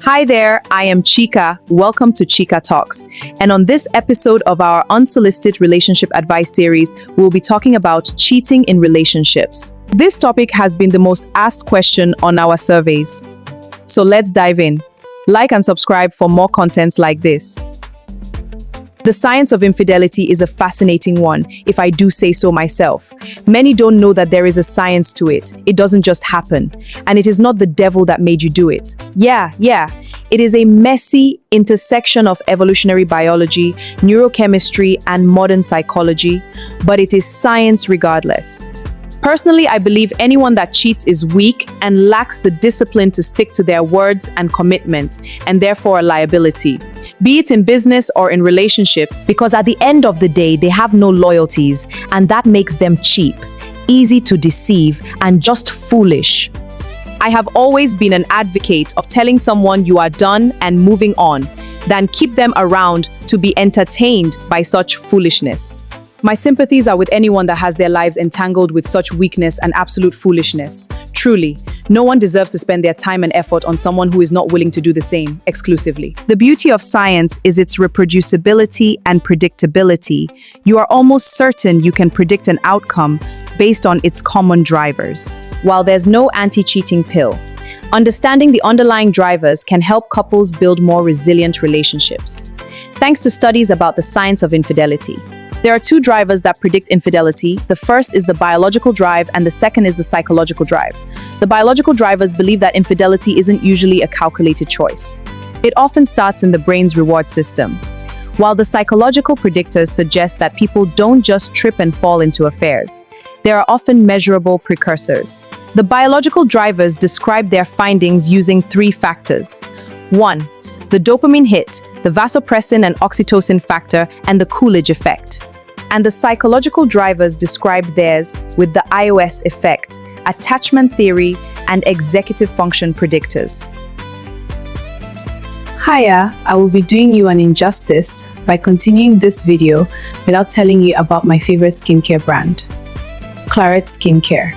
Hi there, I am Chika. Welcome to Chika Talks. And on this episode of our Unsolicited Relationship Advice series, we'll be talking about cheating in relationships. This topic has been the most asked question on our surveys. So let's dive in. Like and subscribe for more contents like this. The science of infidelity is a fascinating one, if I do say so myself. Many don't know that there is a science to it. It doesn't just happen. And it is not the devil that made you do it. Yeah. It is a messy intersection of evolutionary biology, neurochemistry, and modern psychology, but it is science regardless. Personally, I believe anyone that cheats is weak and lacks the discipline to stick to their words and commitment, and therefore a liability. Be it in business or in relationship, because at the end of the day, they have no loyalties, and that makes them cheap, easy to deceive, and just foolish. I have always been an advocate of telling someone you are done and moving on, than keep them around to be entertained by such foolishness. My sympathies are with anyone that has their lives entangled with such weakness and absolute foolishness. Truly, no one deserves to spend their time and effort on someone who is not willing to do the same, exclusively. The beauty of science is its reproducibility and predictability. You are almost certain you can predict an outcome based on its common drivers. While there's no anti-cheating pill, understanding the underlying drivers can help couples build more resilient relationships. Thanks to studies about the science of infidelity. There are two drivers that predict infidelity. The first is the biological drive, and the second is the psychological drive. The biological drivers believe that infidelity isn't usually a calculated choice. It often starts in the brain's reward system, while the psychological predictors suggest that people don't just trip and fall into affairs. There are often measurable precursors. The biological drivers describe their findings using three factors. 1. The dopamine hit, the vasopressin and oxytocin factor, and the Coolidge effect. And the psychological drivers describe theirs with the iOS effect, attachment theory, and executive function predictors. Hiya, I will be doing you an injustice by continuing this video without telling you about my favorite skincare brand, Claret Skincare.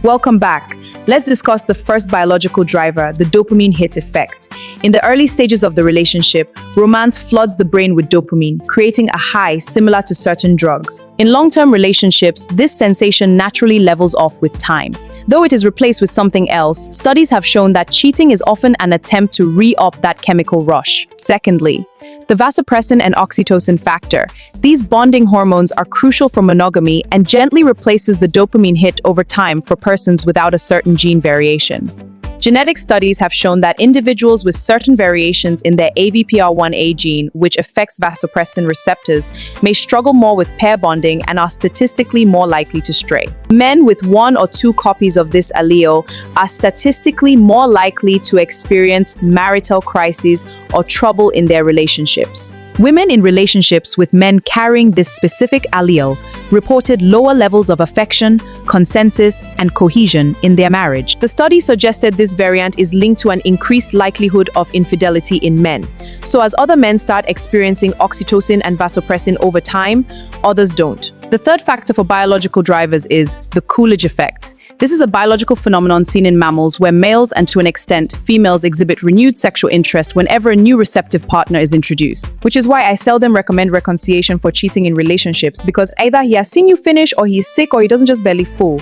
Welcome back. Let's discuss the first biological driver, the dopamine hit effect. In the early stages of the relationship, romance floods the brain with dopamine, creating a high similar to certain drugs. In long-term relationships, this sensation naturally levels off with time. Though it is replaced with something else, studies have shown that cheating is often an attempt to re-up that chemical rush. Secondly, the vasopressin and oxytocin factor. These bonding hormones are crucial for monogamy and gently replaces the dopamine hit over time for persons without a certain gene variation. Genetic studies have shown that individuals with certain variations in their AVPR1A gene, which affects vasopressin receptors, may struggle more with pair bonding and are statistically more likely to stray. Men with one or two copies of this allele are statistically more likely to experience marital crises or trouble in their relationships. Women in relationships with men carrying this specific allele reported lower levels of affection, consensus, and cohesion in their marriage. The study suggested this variant is linked to an increased likelihood of infidelity in men. So as other men start experiencing oxytocin and vasopressin over time, others don't. The third factor for biological drivers is the Coolidge effect. This is a biological phenomenon seen in mammals where males and to an extent, females exhibit renewed sexual interest whenever a new receptive partner is introduced. Which is why I seldom recommend reconciliation for cheating in relationships, because either he has seen you finish or he's sick or he doesn't just barely fool.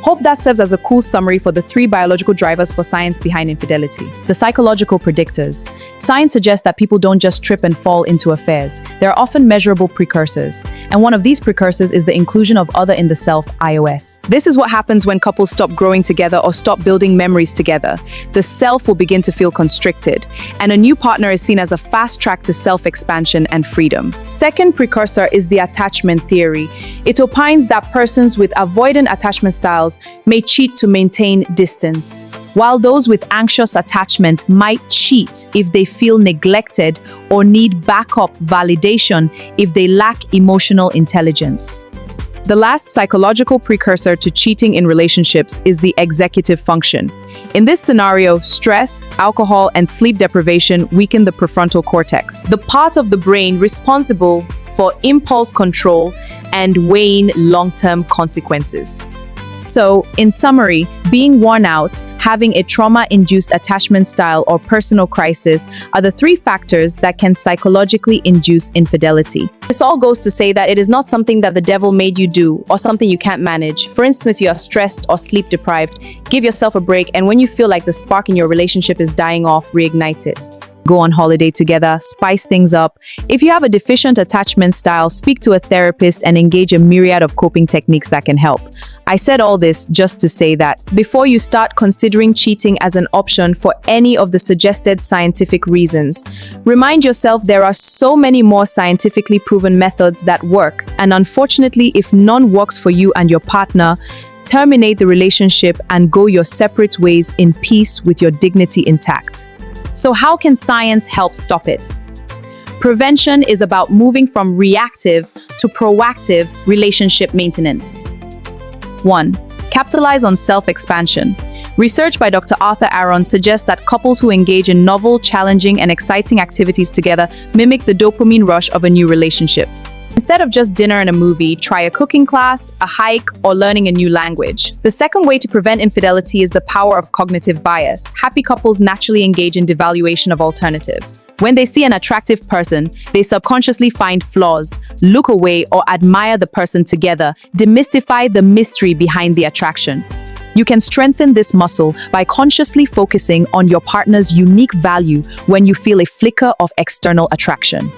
Hope that serves as a cool summary for the three biological drivers for science behind infidelity. The psychological predictors. Science suggests that people don't just trip and fall into affairs. There are often measurable precursors. And one of these precursors is the inclusion of other in the self, iOS. This is what happens when couples stop growing together or stop building memories together. The self will begin to feel constricted, and a new partner is seen as a fast track to self-expansion and freedom. Second precursor is the attachment theory. It opines that persons with avoidant attachment styles may cheat to maintain distance, while those with anxious attachment might cheat if they feel neglected or need backup validation if they lack emotional intelligence. The last psychological precursor to cheating in relationships is the executive function. In this scenario, stress, alcohol, and sleep deprivation weaken the prefrontal cortex, the part of the brain responsible for impulse control and weighing long-term consequences. So, in summary, being worn out, having a trauma-induced attachment style or personal crisis are the three factors that can psychologically induce infidelity. This all goes to say that it is not something that the devil made you do or something you can't manage. For instance, if you are stressed or sleep deprived, give yourself a break, and when you feel like the spark in your relationship is dying off, reignite it. Go on holiday together, spice things up. If you have a deficient attachment style, speak to a therapist and engage a myriad of coping techniques that can help. I said all this just to say that before you start considering cheating as an option for any of the suggested scientific reasons, remind yourself there are so many more scientifically proven methods that work, and unfortunately, if none works for you and your partner, terminate the relationship and go your separate ways in peace with your dignity intact. So how can science help stop it? Prevention is about moving from reactive to proactive relationship maintenance. 1. Capitalize on self-expansion. Research by Dr. Arthur Aaron suggests that couples who engage in novel, challenging, and exciting activities together mimic the dopamine rush of a new relationship. Instead of just dinner and a movie, try a cooking class, a hike, or learning a new language. The second way to prevent infidelity is the power of cognitive bias. Happy couples naturally engage in devaluation of alternatives. When they see an attractive person, they subconsciously find flaws, look away, or admire the person together, demystify the mystery behind the attraction. You can strengthen this muscle by consciously focusing on your partner's unique value when you feel a flicker of external attraction.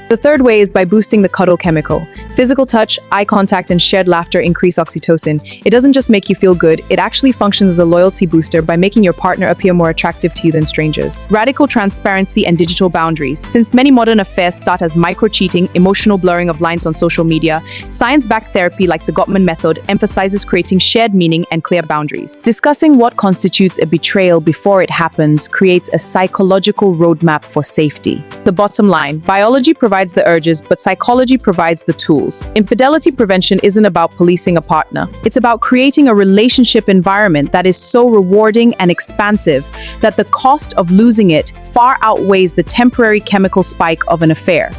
The third way is by boosting the cuddle chemical. Physical touch, eye contact, and shared laughter increase oxytocin. It doesn't just make you feel good, it actually functions as a loyalty booster by making your partner appear more attractive to you than strangers. Radical transparency and digital boundaries. Since many modern affairs start as micro-cheating, emotional blurring of lines on social media, science-backed therapy like the Gottman method emphasizes creating shared meaning and clear boundaries. Discussing what constitutes a betrayal before it happens creates a psychological roadmap for safety. The bottom line, biology provides the urges, but psychology provides the tools. Infidelity prevention isn't about policing a partner. It's about creating a relationship environment that is so rewarding and expansive that the cost of losing it far outweighs the temporary chemical spike of an affair.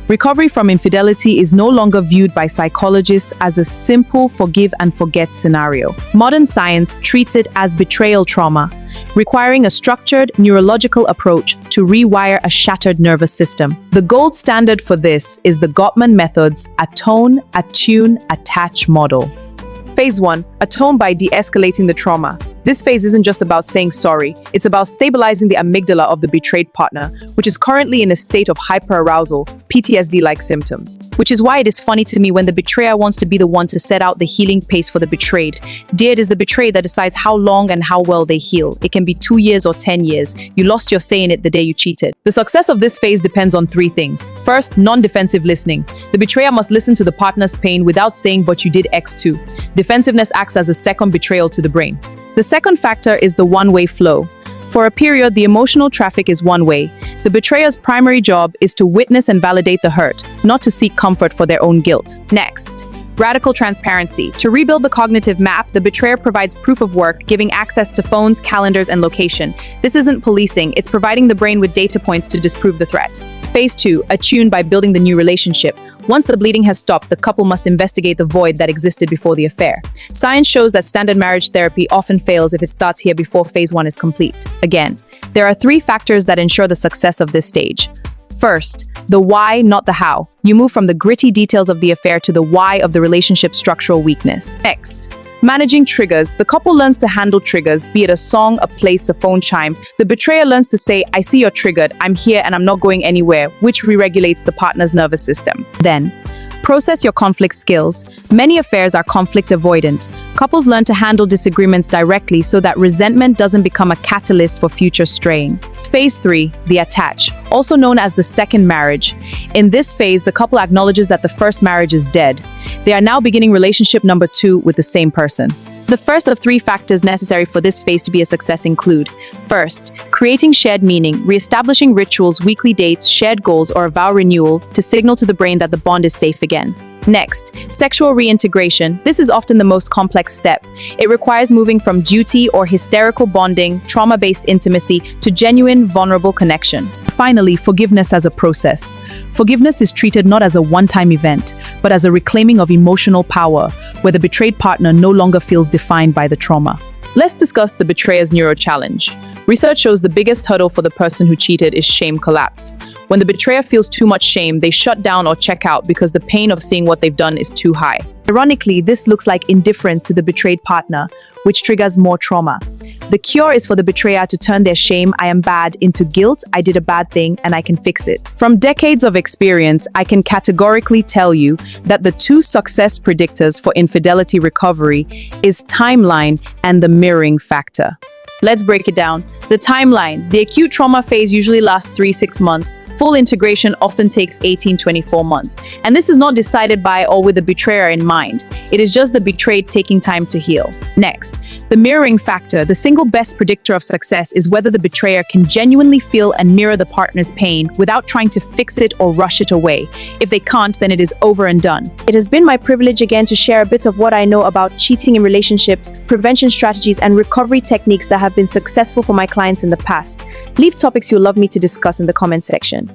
Recovery from infidelity is no longer viewed by psychologists as a simple forgive and forget scenario. Modern science treats it as betrayal trauma, requiring a structured neurological approach to rewire a shattered nervous system. The gold standard for this is the Gottman method's Atone, Attune, Attach model. Phase 1. Atone by de-escalating the trauma. This phase isn't just about saying sorry, it's about stabilizing the amygdala of the betrayed partner, which is currently in a state of hyperarousal, PTSD-like symptoms. Which is why it is funny to me when the betrayer wants to be the one to set out the healing pace for the betrayed. Dear, it is the betrayed that decides how long and how well they heal. It can be 2 years or 10 years. You lost your say in it the day you cheated. The success of this phase depends on 3 things. First, non-defensive listening. The betrayer must listen to the partner's pain without saying, "But you did X too." Defensiveness acts as a second betrayal to the brain. The second factor is the one-way flow. For a period, the emotional traffic is one way. The betrayer's primary job is to witness and validate the hurt, not to seek comfort for their own guilt. Next, radical transparency. To rebuild the cognitive map, the betrayer provides proof of work, giving access to phones, calendars, and location. This isn't policing, it's providing the brain with data points to disprove the threat. Phase 2, attune by building the new relationship. Once the bleeding has stopped, the couple must investigate the void that existed before the affair. Science shows that standard marriage therapy often fails if it starts here before phase 1 is complete. Again, there are 3 factors that ensure the success of this stage. First, the why, not the how. You move from the gritty details of the affair to the why of the relationship's structural weakness. Next, managing triggers. The couple learns to handle triggers, be it a song, a place, a phone chime. The betrayer learns to say, "I see you're triggered, I'm here and I'm not going anywhere," which re-regulates the partner's nervous system. Then, process your conflict skills. Many affairs are conflict avoidant. Couples learn to handle disagreements directly so that resentment doesn't become a catalyst for future straying. Phase 3, the attach, also known as the second marriage. In this phase, the couple acknowledges that the first marriage is dead. They are now beginning relationship number 2 with the same person. The first of 3 factors necessary for this phase to be a success include: first, creating shared meaning, re-establishing rituals, weekly dates, shared goals, or a vow renewal to signal to the brain that the bond is safe again. Next, sexual reintegration. This is often the most complex step. It requires moving from duty or hysterical bonding, trauma-based intimacy, to genuine, vulnerable connection. Finally, forgiveness as a process. Forgiveness is treated not as a one-time event, but as a reclaiming of emotional power, where the betrayed partner no longer feels defined by the trauma. Let's discuss the betrayer's neuro challenge. Research shows the biggest hurdle for the person who cheated is shame collapse. When the betrayer feels too much shame, they shut down or check out because the pain of seeing what they've done is too high. Ironically, this looks like indifference to the betrayed partner, which triggers more trauma. The cure is for the betrayer to turn their shame, "I am bad," into guilt, "I did a bad thing and I can fix it." From decades of experience, I can categorically tell you that the two success predictors for infidelity recovery is timeline and the mirroring factor. Let's break it down. The timeline. The acute trauma phase usually lasts 3-6 months. Full integration often takes 18-24 months. And this is not decided by or with the betrayer in mind. It is just the betrayed taking time to heal. Next, the mirroring factor. The single best predictor of success is whether the betrayer can genuinely feel and mirror the partner's pain without trying to fix it or rush it away. If they can't, then it is over and done. It has been my privilege again to share a bit of what I know about cheating in relationships, prevention strategies, and recovery techniques that have been successful for my clients in the past. Leave topics you'll love me to discuss in the comment section.